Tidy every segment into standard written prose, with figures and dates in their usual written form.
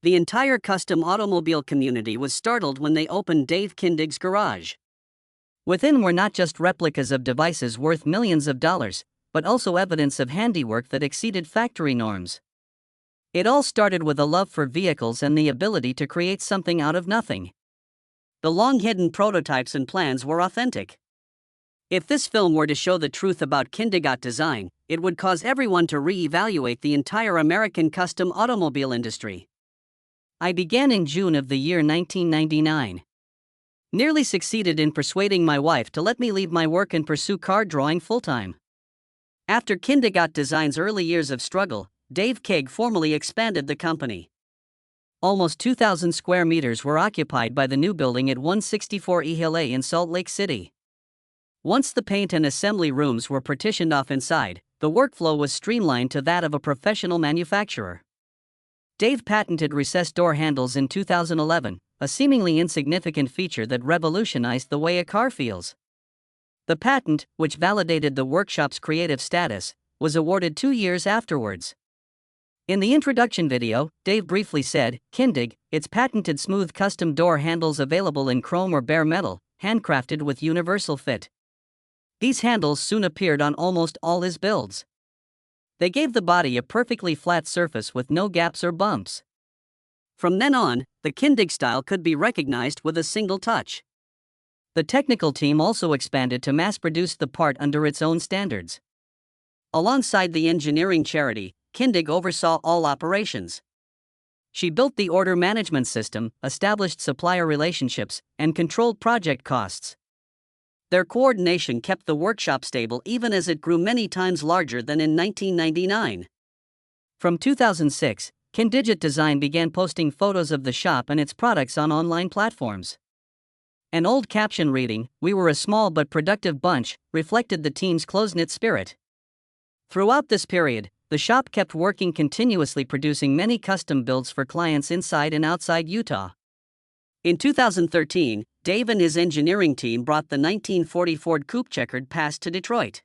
The entire custom automobile community was startled when they opened Dave Kindig's garage. Within were not just replicas of devices worth millions of dollars, but also evidence of handiwork that exceeded factory norms. It all started with a love for vehicles and the ability to create something out of nothing. The long-hidden prototypes and plans were authentic. If this film were to show the truth about Kindig It design, it would cause everyone to re-evaluate the entire American custom automobile industry. I began in June of the year 1999. Nearly succeeded in persuading my wife to let me leave my work and pursue car drawing full-time. After Kindig It Design's early years of struggle, Dave Kindig formally expanded the company. Almost 2,000 square meters were occupied by the new building at 164 E Hill A in Salt Lake City. Once the paint and assembly rooms were partitioned off inside, the workflow was streamlined to that of a professional manufacturer. Dave patented recessed door handles in 2011, a seemingly insignificant feature that revolutionized the way a car feels. The patent, which validated the workshop's creative status, was awarded 2 years afterwards. In the introduction video, Dave briefly said, "Kindig, it's patented smooth custom door handles available in chrome or bare metal, handcrafted with universal fit." These handles soon appeared on almost all his builds. They gave the body a perfectly flat surface with no gaps or bumps. From then on, the Kindig style could be recognized with a single touch. The technical team also expanded to mass-produce the part under its own standards. Alongside the engineering charity, Kindig oversaw all operations. She built the order management system, established supplier relationships, and controlled project costs. Their coordination kept the workshop stable even as it grew many times larger than in 1999. From 2006, Kindig It Design began posting photos of the shop and its products on online platforms. An old caption reading, "We were a small but productive bunch," reflected the team's close-knit spirit. Throughout this period, the shop kept working continuously, producing many custom builds for clients inside and outside Utah. In 2013, Dave and his engineering team brought the 1940 Ford Coupe checkered past to Detroit.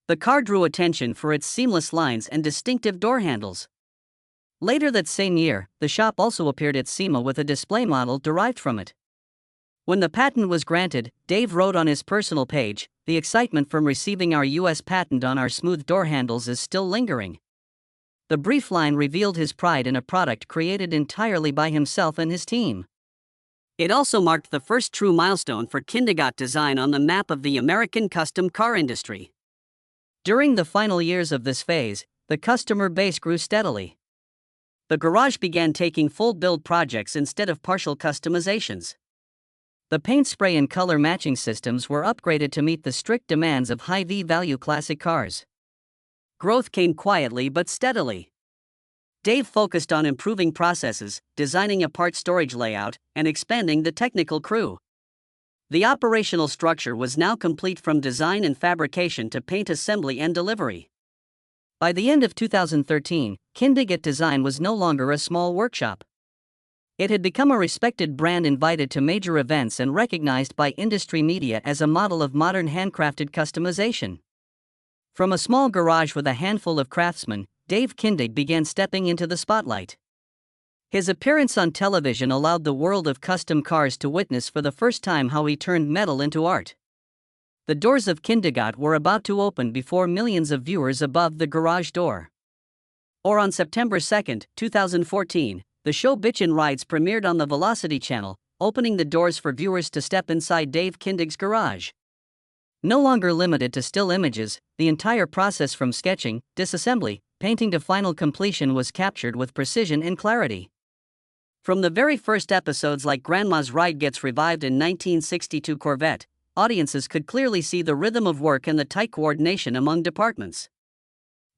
The car drew attention for its seamless lines and distinctive door handles. Later that same year, the shop also appeared at SEMA with a display model derived from it. When the patent was granted, Dave wrote on his personal page, "The excitement from receiving our U.S. patent on our smooth door handles is still lingering." The brief line revealed his pride in a product created entirely by himself and his team. It also marked the first true milestone for Kindig It Design on the map of the American custom car industry. During the final years of this phase, the customer base grew steadily. The garage began taking full build projects instead of partial customizations. The paint spray and color matching systems were upgraded to meet the strict demands of high V-value classic cars. Growth came quietly but steadily. Dave focused on improving processes, designing a part storage layout, and expanding the technical crew. The operational structure was now complete from design and fabrication to paint assembly and delivery. By the end of 2013, Kindig It Design was no longer a small workshop. It had become a respected brand invited to major events and recognized by industry media as a model of modern handcrafted customization. From a small garage with a handful of craftsmen, Dave Kindig began stepping into the spotlight. His appearance on television allowed the world of custom cars to witness for the first time how he turned metal into art. The doors of Kindig It were about to open before millions of viewers above the garage door. Or on September 2, 2014, the show Bitchin' Rides premiered on the Velocity channel, opening the doors for viewers to step inside Dave Kindig's garage. No longer limited to still images, the entire process from sketching, disassembly, painting to final completion was captured with precision and clarity. From the very first episodes like Grandma's Ride Gets Revived in 1962 Corvette, audiences could clearly see the rhythm of work and the tight coordination among departments.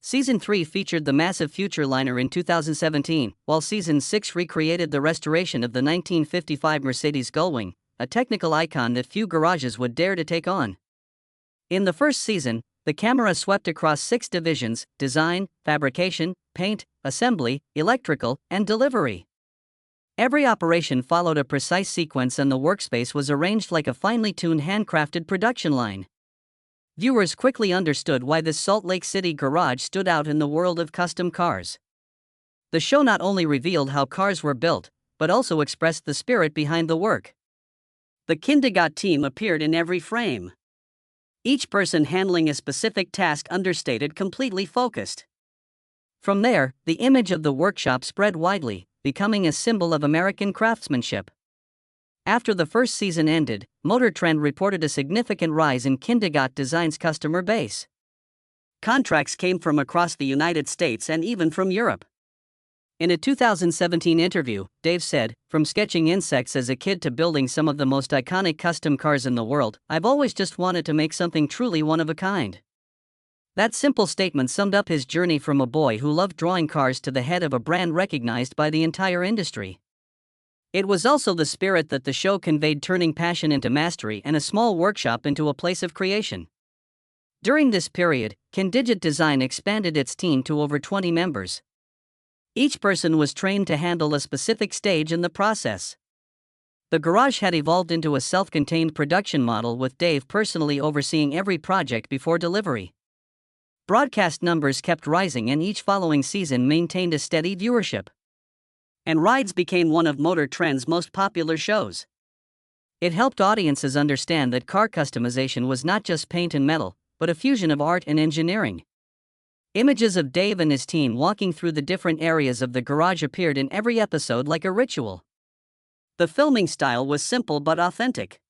Season 3 featured the massive Futureliner in 2017, while Season 6 recreated the restoration of the 1955 Mercedes Gullwing, a technical icon that few garages would dare to take on. In the first season, the camera swept across 6 divisions: design, fabrication, paint, assembly, electrical, and delivery. Every operation followed a precise sequence and the workspace was arranged like a finely tuned handcrafted production line. Viewers quickly understood why this Salt Lake City garage stood out in the world of custom cars. The show not only revealed how cars were built, but also expressed the spirit behind the work. The Kindig It team appeared in every frame. Each person handling a specific task, understated, completely focused. From there, the image of the workshop spread widely, becoming a symbol of American craftsmanship. After the first season ended, Motor Trend reported a significant rise in Kindig It Design's customer base. Contracts came from across the United States and even from Europe. In a 2017 interview, Dave said, "From sketching insects as a kid to building some of the most iconic custom cars in the world, I've always just wanted to make something truly one of a kind." That simple statement summed up his journey from a boy who loved drawing cars to the head of a brand recognized by the entire industry. It was also the spirit that the show conveyed, turning passion into mastery and a small workshop into a place of creation. During this period, Kindig It Design expanded its team to over 20 members. Each person was trained to handle a specific stage in the process. The garage had evolved into a self-contained production model, with Dave personally overseeing every project before delivery. Broadcast numbers kept rising, and each following season maintained a steady viewership. And Rides became one of Motor Trend's most popular shows. It helped audiences understand that car customization was not just paint and metal, but a fusion of art and engineering. Images of Dave and his team walking through the different areas of the garage appeared in every episode like a ritual. The filming style was simple but authentic.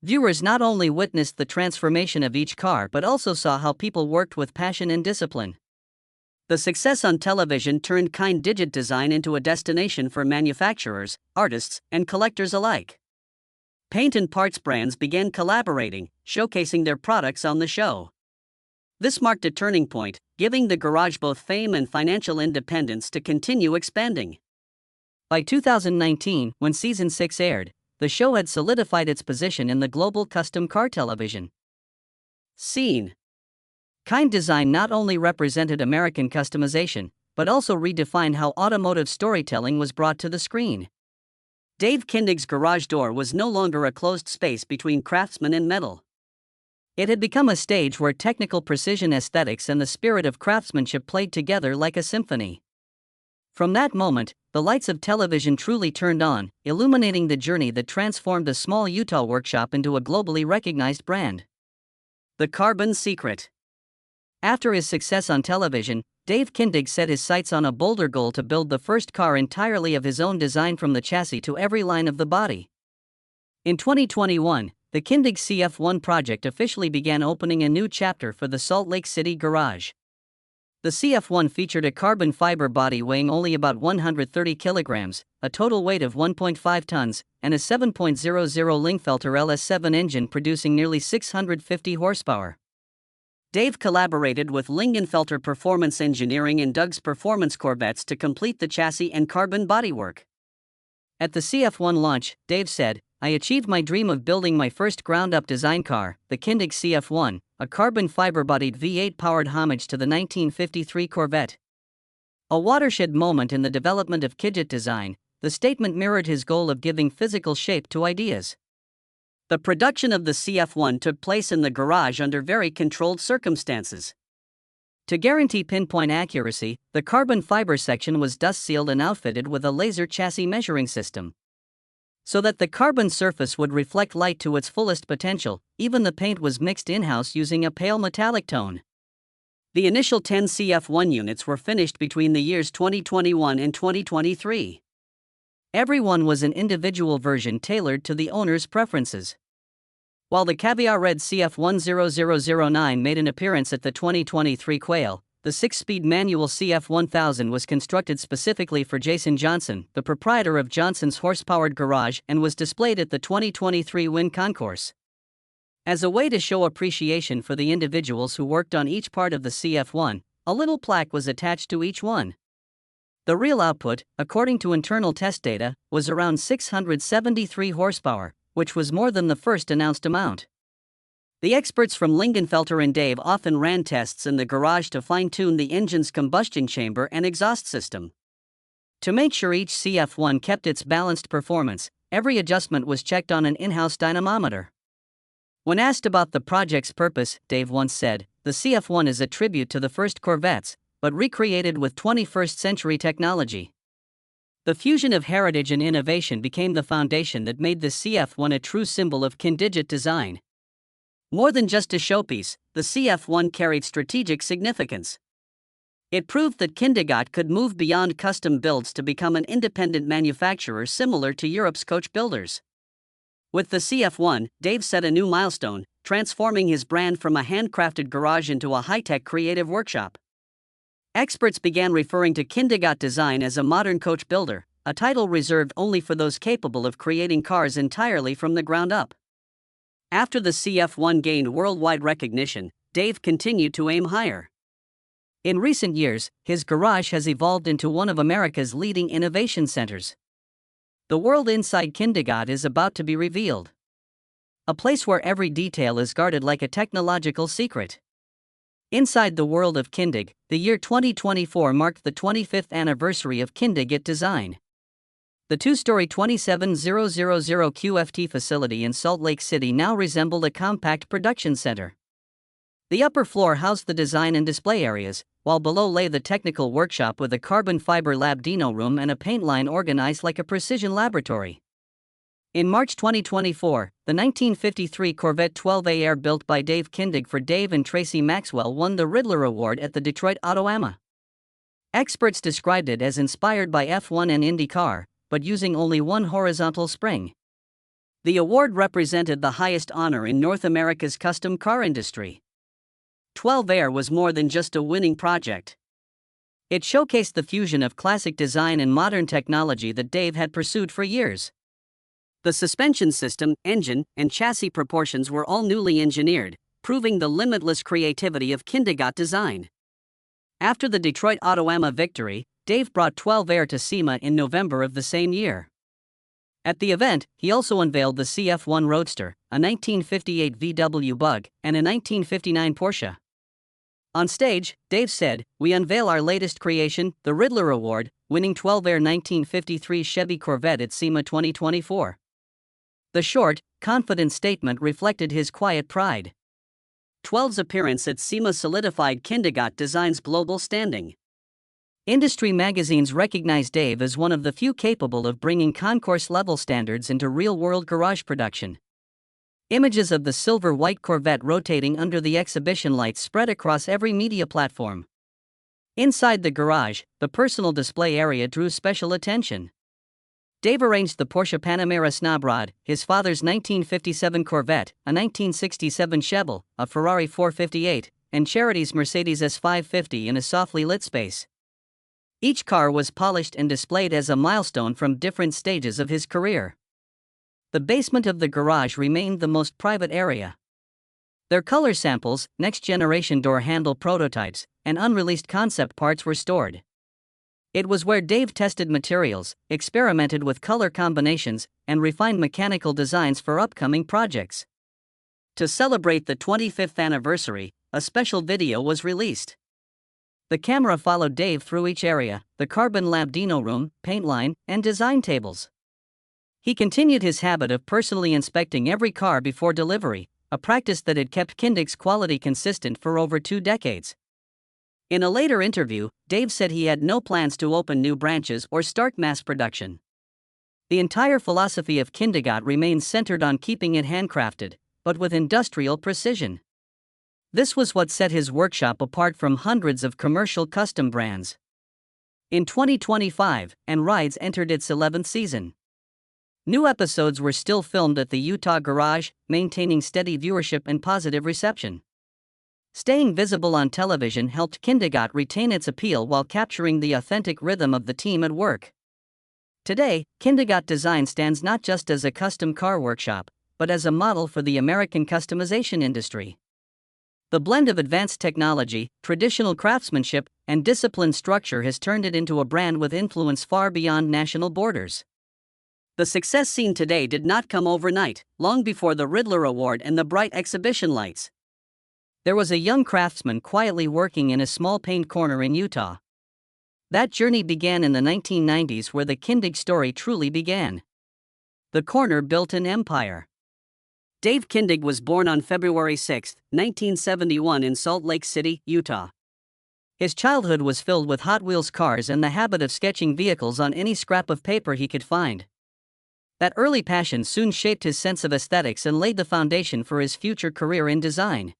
Viewers not only witnessed the transformation of each car but also saw how people worked with passion and discipline. The success on television turned Kindig It Design into a destination for manufacturers, artists, and collectors alike. Paint and parts brands began collaborating, showcasing their products on the show. This marked a turning point, giving the garage both fame and financial independence to continue expanding. By 2019, when Season 6 aired, the show had solidified its position in the global custom car television scene. Kindig Design not only represented American customization, but also redefined how automotive storytelling was brought to the screen. Dave Kindig's garage door was no longer a closed space between craftsman and metal. It had become a stage where technical precision, aesthetics, and the spirit of craftsmanship played together like a symphony. From that moment, the lights of television truly turned on, illuminating the journey that transformed a small Utah workshop into a globally recognized brand. The Carbon Secret. After his success on television, Dave Kindig set his sights on a bolder goal: to build the first car entirely of his own design, from the chassis to every line of the body. In 2021, the Kindig CF1 project officially began, opening a new chapter for the Salt Lake City garage. The CF1 featured a carbon fiber body weighing only about 130 kilograms, a total weight of 1.5 tons, and a 7.00 Lingfelter LS7 engine producing nearly 650 horsepower. Dave collaborated with Lingenfelter Performance Engineering and Doug's Performance Corvettes to complete the chassis and carbon bodywork. At the CF1 launch, Dave said, "I achieved my dream of building my first ground-up design car, the Kindig CF1, a carbon fiber-bodied V8-powered homage to the 1953 Corvette." A watershed moment in the development of Kindig It Design, the statement mirrored his goal of giving physical shape to ideas. The production of the CF1 took place in the garage under very controlled circumstances. To guarantee pinpoint accuracy, the carbon fiber section was dust-sealed and outfitted with a laser chassis measuring system. So that the carbon surface would reflect light to its fullest potential, even the paint was mixed in-house using a pale metallic tone. The initial 10 CF1 units were finished between the years 2021 and 2023. Every one was an individual version tailored to the owner's preferences. While the Caviar Red CF10009 made an appearance at the 2023 Quail, the 6-speed manual CF1000 was constructed specifically for Jason Johnson, the proprietor of Johnson's horse-powered garage, and was displayed at the 2023 Win Concourse. As a way to show appreciation for the individuals who worked on each part of the CF1, a little plaque was attached to each one. The real output, according to internal test data, was around 673 horsepower, which was more than the first announced amount. The experts from Lingenfelter and Dave often ran tests in the garage to fine-tune the engine's combustion chamber and exhaust system. To make sure each CF1 kept its balanced performance, every adjustment was checked on an in-house dynamometer. When asked about the project's purpose, Dave once said, "The CF1 is a tribute to the first Corvettes, but recreated with 21st century technology. The fusion of heritage and innovation became the foundation that made the CF1 a true symbol of Kindig It design. More than just a showpiece, the CF1 carried strategic significance. It proved that Kindig It could move beyond custom builds to become an independent manufacturer similar to Europe's coach builders. With the CF1, Dave set a new milestone, transforming his brand from a handcrafted garage into a high-tech creative workshop. Experts began referring to Kindig It design as a modern coach builder, a title reserved only for those capable of creating cars entirely from the ground up. After the CF1 gained worldwide recognition, Dave continued to aim higher. In recent years, his garage has evolved into one of America's leading innovation centers. The world inside Kindig It is about to be revealed. A place where every detail is guarded like a technological secret. Inside the world of Kindig, the year 2024 marked the 25th anniversary of Kindig It design. The two-story 27000 QFT facility in Salt Lake City now resembled a compact production center. The upper floor housed the design and display areas, while below lay the technical workshop with a carbon fiber lab dino room and a paint line organized like a precision laboratory. In March 2024, the 1953 Corvette 12A built by Dave Kindig for Dave and Tracy Maxwell won the Riddler Award at the Detroit Auto AMA. Experts described it as inspired by F1 and IndyCar, but using only one horizontal spring. The award represented the highest honor in North America's custom car industry. 12A was more than just a winning project. It showcased the fusion of classic design and modern technology that Dave had pursued for years. The suspension system, engine, and chassis proportions were all newly engineered, proving the limitless creativity of Kindig It design. After the Detroit Auto AMA victory, Dave brought 12A to SEMA in November of the same year. At the event, he also unveiled the CF1 Roadster, a 1958 VW Bug, and a 1959 Porsche. On stage, Dave said, "We unveil our latest creation, the Riddler Award, winning 12A 1953 Chevy Corvette at SEMA 2024. The short, confident statement reflected his quiet pride. 12's appearance at SEMA solidified Kindig It design's global standing. Industry magazines recognize Dave as one of the few capable of bringing concourse-level standards into real-world garage production. Images of the silver-white Corvette rotating under the exhibition lights spread across every media platform. Inside the garage, the personal display area drew special attention. Dave arranged the Porsche Panamera Snob Rod, his father's 1957 Corvette, a 1967 Chevelle, a Ferrari 458, and Charity's Mercedes S550 in a softly lit space. Each car was polished and displayed as a milestone from different stages of his career. The basement of the garage remained the most private area. Their color samples, next-generation door handle prototypes, and unreleased concept parts were stored. It was where Dave tested materials, experimented with color combinations, and refined mechanical designs for upcoming projects. To celebrate the 25th anniversary, a special video was released. The camera followed Dave through each area, the carbon lab dino room, paint line, and design tables. He continued his habit of personally inspecting every car before delivery, a practice that had kept Kindig's quality consistent for over 2 decades. In a later interview, Dave said he had no plans to open new branches or start mass production. The entire philosophy of Kindig It remains centered on keeping it handcrafted, but with industrial precision. This was what set his workshop apart from hundreds of commercial custom brands. In 2025, and Rides entered its 11th season. New episodes were still filmed at the Utah garage, maintaining steady viewership and positive reception. Staying visible on television helped Kindig It retain its appeal while capturing the authentic rhythm of the team at work. Today, Kindig It design stands not just as a custom car workshop, but as a model for the American customization industry. The blend of advanced technology, traditional craftsmanship, and disciplined structure has turned it into a brand with influence far beyond national borders. The success seen today did not come overnight, long before the Riddler Award and the bright exhibition lights. There was a young craftsman quietly working in a small paint corner in Utah. That journey began in the 1990s, where the Kindig story truly began. The corner built an empire. Dave Kindig was born on February 6, 1971 in Salt Lake City, Utah. His childhood was filled with Hot Wheels cars and the habit of sketching vehicles on any scrap of paper he could find. That early passion soon shaped his sense of aesthetics and laid the foundation for his future career in design.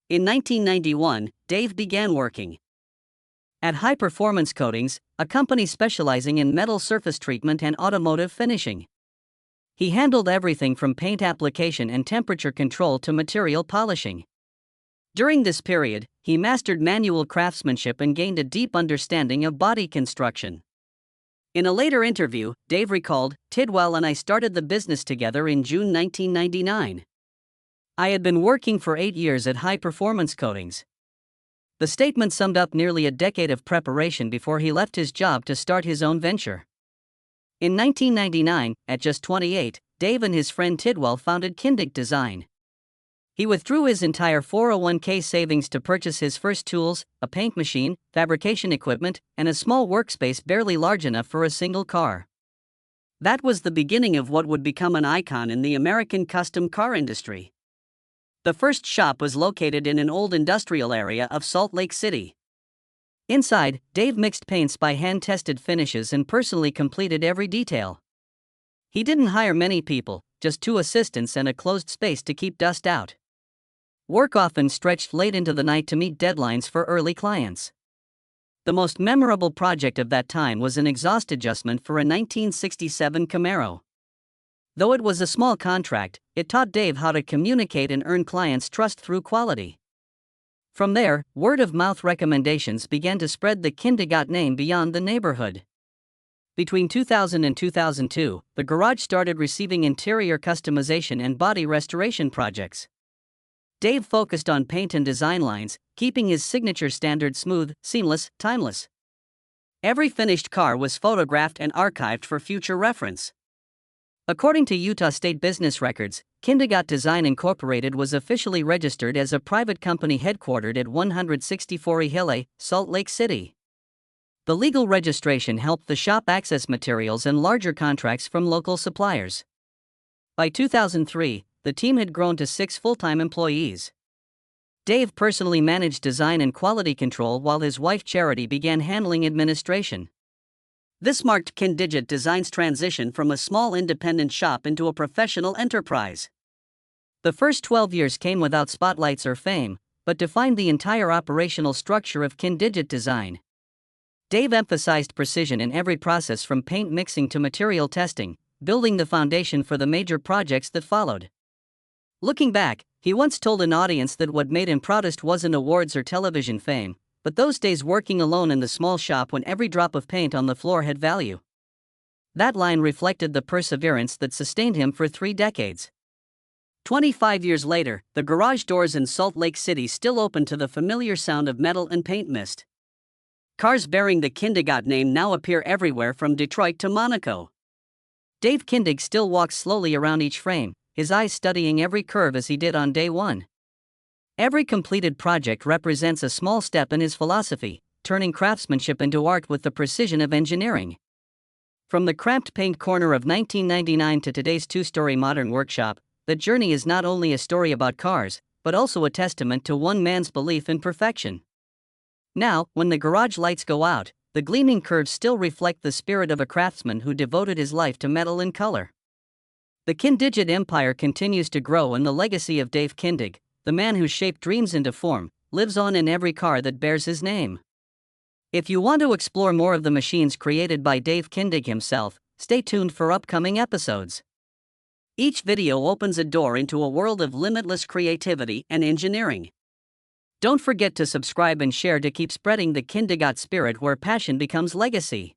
In 1991, Dave began working at High Performance Coatings, a company specializing in metal surface treatment and automotive finishing. He handled everything from paint application and temperature control to material polishing. During this period, he mastered manual craftsmanship and gained a deep understanding of body construction. In a later interview, Dave recalled, "Tidwell and I started the business together in June 1999. I had been working for 8 years at High Performance Coatings." The statement summed up nearly a decade of preparation before he left his job to start his own venture. In 1999, at just 28, Dave and his friend Tidwell founded Kindig Design. He withdrew his entire 401k savings to purchase his first tools, a paint machine, fabrication equipment, and a small workspace barely large enough for a single car. That was the beginning of what would become an icon in the American custom car industry. The first shop was located in an old industrial area of Salt Lake City. Inside, Dave mixed paints by hand-tested finishes and personally completed every detail. He didn't hire many people, just 2 assistants and a closed space to keep dust out. Work often stretched late into the night to meet deadlines for early clients. The most memorable project of that time was an exhaust adjustment for a 1967 Camaro. Though it was a small contract, it taught Dave how to communicate and earn clients' trust through quality. From there, word-of-mouth recommendations began to spread the Kindig It name beyond the neighborhood. Between 2000 and 2002, the garage started receiving interior customization and body restoration projects. Dave focused on paint and design lines, keeping his signature standard smooth, seamless, timeless. Every finished car was photographed and archived for future reference. According to Utah State Business Records, Kindig It Design Incorporated was officially registered as a private company headquartered at 164 Hill, Salt Lake City. The legal registration helped the shop access materials and larger contracts from local suppliers. By 2003, the team had grown to 6 full-time employees. Dave personally managed design and quality control while his wife Charity began handling administration. This marked Kindig It Design's transition from a small independent shop into a professional enterprise. The first 12 years came without spotlights or fame, but defined the entire operational structure of Kindig It Design. Dave emphasized precision in every process from paint mixing to material testing, building the foundation for the major projects that followed. Looking back, he once told an audience that what made him proudest wasn't awards or television fame, but those days working alone in the small shop when every drop of paint on the floor had value. That line reflected the perseverance that sustained him for 3 decades. 25 years later, the garage doors in Salt Lake City still open to the familiar sound of metal and paint mist. Cars bearing the Kindig It name now appear everywhere from Detroit to Monaco. Dave Kindig still walks slowly around each frame, his eyes studying every curve as he did on day one. Every completed project represents a small step in his philosophy, turning craftsmanship into art with the precision of engineering. From the cramped paint corner of 1999 to today's 2-story modern workshop, the journey is not only a story about cars, but also a testament to one man's belief in perfection. Now, when the garage lights go out, the gleaming curves still reflect the spirit of a craftsman who devoted his life to metal and color. The Kindig It empire continues to grow, and the legacy of Dave Kindig, the man who shaped dreams into form, lives on in every car that bears his name. If you want to explore more of the machines created by Dave Kindig himself, stay tuned for upcoming episodes. Each video opens a door into a world of limitless creativity and engineering. Don't forget to subscribe and share to keep spreading the Kindig It spirit where passion becomes legacy.